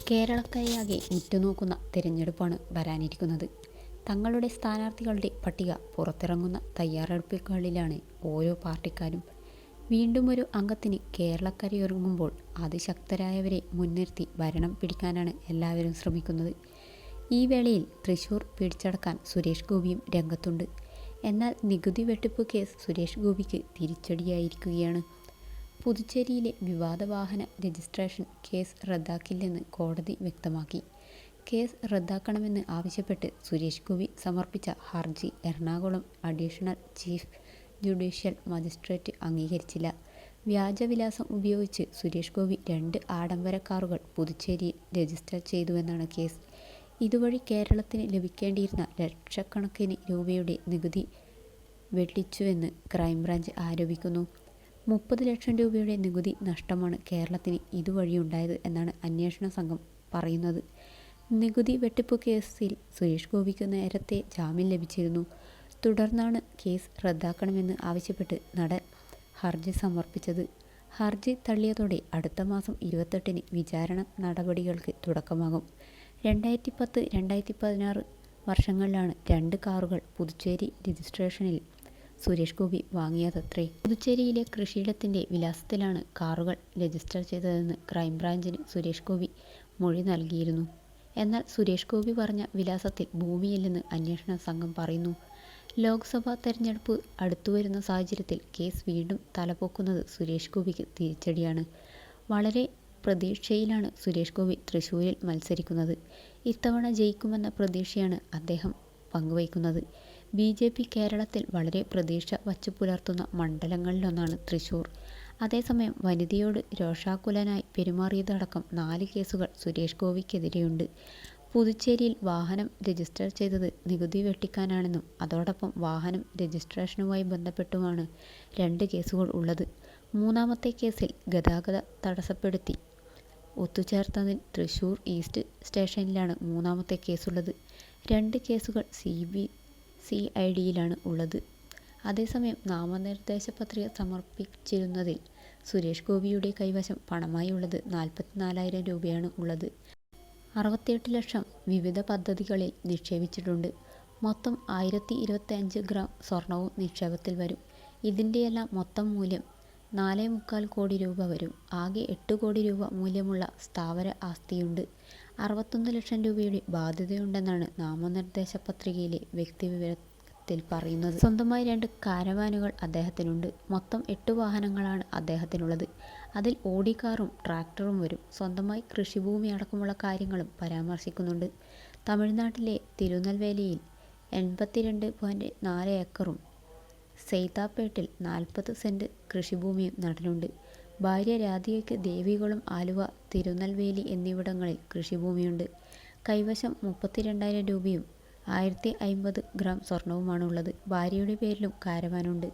കേരളക്കരയാകെ ഉറ്റുനോക്കുന്ന തിരഞ്ഞെടുപ്പാണ് വരാനിരിക്കുന്നത്. തങ്ങളുടെ സ്ഥാനാർത്ഥികളുടെ പട്ടിക പുറത്തിറങ്ങുന്ന തയ്യാറെടുപ്പുകളിലാണ് ഓരോ പാർട്ടിക്കാരും. വീണ്ടുമൊരു അംഗത്തിന് കേരളക്കരയൊരുങ്ങുമ്പോൾ അതിശക്തരായവരെ മുൻനിർത്തി ഭരണം പിടിക്കാനാണ് എല്ലാവരും ശ്രമിക്കുന്നത്. ഈ വേളയിൽ തൃശൂർ പിടിച്ചടക്കാൻ സുരേഷ് ഗോപിയും രംഗത്തുണ്ട്. എന്നാൽ നികുതി വെട്ടിപ്പ് കേസ് സുരേഷ് ഗോപിക്ക് തിരിച്ചടിയായിരിക്കുകയാണ്. പുതുച്ചേരിയിലെ വിവാദ വാഹന രജിസ്ട്രേഷൻ കേസ് റദ്ദാക്കില്ലെന്ന് കോടതി വ്യക്തമാക്കി. കേസ് റദ്ദാക്കണമെന്ന് ആവശ്യപ്പെട്ട് സുരേഷ് ഗോപി സമർപ്പിച്ച ഹർജി Ernakulam additional chief judicial magistrate അംഗീകരിച്ചില്ല. വ്യാജവിലാസം ഉപയോഗിച്ച് സുരേഷ് ഗോപി 2 ആഡംബര കാറുകൾ പുതുച്ചേരിയിൽ രജിസ്റ്റർ ചെയ്തുവെന്നാണ് കേസ്. ഇതുവഴി കേരളത്തിന് ലഭിക്കേണ്ടിയിരുന്ന ലക്ഷക്കണക്കിന് രൂപയുടെ നികുതി വെട്ടിച്ചുവെന്ന് ക്രൈംബ്രാഞ്ച് ആരോപിക്കുന്നു. 30 ലക്ഷം രൂപയുടെ നികുതി നഷ്ടമാണ് കേരളത്തിന് ഇതുവഴിയുണ്ടായത് എന്നാണ് അന്വേഷണ സംഘം പറയുന്നത്. നികുതി വെട്ടിപ്പ് കേസിൽ സുരേഷ് ഗോപിക്ക് നേരത്തെ ജാമ്യം ലഭിച്ചിരുന്നു. തുടർന്നാണ് കേസ് റദ്ദാക്കണമെന്ന് ആവശ്യപ്പെട്ട് നടൻ ഹർജി സമർപ്പിച്ചത്. ഹർജി തള്ളിയതോടെ അടുത്ത മാസം 28-ന് വിചാരണ നടപടികൾക്ക് തുടക്കമാകും. 2010-2016 വർഷങ്ങളിലാണ് 2 കാറുകൾ പുതുച്ചേരി രജിസ്ട്രേഷനിൽ സുരേഷ് ഗോപി വാങ്ങിയതത്രേ. പുതുച്ചേരിയിലെ കൃഷിയിടത്തിന്റെ വിലാസത്തിലാണ് കാറുകൾ രജിസ്റ്റർ ചെയ്തതെന്ന് ക്രൈംബ്രാഞ്ചിന് സുരേഷ് ഗോപി മൊഴി നൽകിയിരുന്നു. എന്നാൽ സുരേഷ് ഗോപി പറഞ്ഞ വിലാസത്തിൽ ഭൂമിയില്ലെന്ന് അന്വേഷണ സംഘം പറയുന്നു. ലോക്സഭാ തെരഞ്ഞെടുപ്പ് അടുത്തുവരുന്ന സാഹചര്യത്തിൽ കേസ് വീണ്ടും തലപൊക്കുന്നത് സുരേഷ് ഗോപിക്ക് തിരിച്ചടിയാണ്. വളരെ പ്രതീക്ഷയിലാണ് സുരേഷ് ഗോപി തൃശൂരിൽ മത്സരിക്കുന്നത്. ഇത്തവണ ജയിക്കുമെന്ന പ്രതീക്ഷയാണ് അദ്ദേഹം പങ്കുവയ്ക്കുന്നത്. BJP കേരളത്തിൽ വളരെ പ്രതീക്ഷ വച്ചുപുലർത്തുന്ന മണ്ഡലങ്ങളിലൊന്നാണ് തൃശൂർ. അതേസമയം വനിതയോട് രോഷാകുലനായി പെരുമാറിയതടക്കം 4 കേസുകൾ സുരേഷ് ഗോപിക്കെതിരെയുണ്ട്. പുതുച്ചേരിയിൽ വാഹനം രജിസ്റ്റർ ചെയ്തത് നികുതി വെട്ടിക്കാനാണെന്നും അതോടൊപ്പം വാഹനം രജിസ്ട്രേഷനുമായി ബന്ധപ്പെട്ടുമാണ് 2 കേസുകൾ ഉള്ളത്. മൂന്നാമത്തെ കേസിൽ ഗതാഗത തടസ്സപ്പെടുത്തി ഒത്തുചേർത്തതിൽ തൃശൂർ ഈസ്റ്റ് സ്റ്റേഷനിലാണ് മൂന്നാമത്തെ കേസുള്ളത്. 2 കേസുകൾ CIDയിലാണ് ഉള്ളത്. അതേസമയം നാമനിർദ്ദേശ പത്രിക സമർപ്പിച്ചിരുന്നതിൽ സുരേഷ് ഗോപിയുടെ കൈവശം പണമായി ഉള്ളത് 44,000 രൂപയാണ് ഉള്ളത്. 68 ലക്ഷം വിവിധ പദ്ധതികളിൽ നിക്ഷേപിച്ചിട്ടുണ്ട്. മൊത്തം 1025 ഗ്രാം സ്വർണവും നിക്ഷേപത്തിൽ വരും. ഇതിൻ്റെയെല്ലാം മൊത്തം മൂല്യം 4.25 കോടി രൂപ വരും. ആകെ 8 കോടി രൂപ മൂല്യമുള്ള സ്ഥാവര ആസ്തിയുണ്ട്. 61 ലക്ഷം രൂപയുടെ ബാധ്യതയുണ്ടെന്നാണ് നാമനിർദ്ദേശ പത്രികയിലെ വ്യക്തിവിവരത്തിൽ പറയുന്നത്. സ്വന്തമായി 2 കാരവാനുകൾ അദ്ദേഹത്തിനുണ്ട്. മൊത്തം 8 വാഹനങ്ങളാണ് അദ്ദേഹത്തിനുള്ളത്. അതിൽ ഓടി കാറും ട്രാക്ടറും വരും. സ്വന്തമായി കൃഷിഭൂമി അടക്കമുള്ള കാര്യങ്ങളും പരാമർശിക്കുന്നുണ്ട്. തമിഴ്നാട്ടിലെ തിരുനെൽവേലിയിൽ 82.4 ഏക്കറും സെയ്താപ്പേട്ടിൽ 40 സെന്റ് കൃഷിഭൂമിയും നടനുണ്ട്. ഭാര്യ രാധികയ്ക്ക് ദേവികുളം, ആലുവ, തിരുനെൽവേലി എന്നിവിടങ്ങളിൽ കൃഷിഭൂമിയുണ്ട്. കൈവശം 32,000 രൂപയും 1050 ഗ്രാം സ്വർണവുമാണുള്ളത്. ഭാര്യയുടെ പേരിലും കാരവാനുണ്ട്.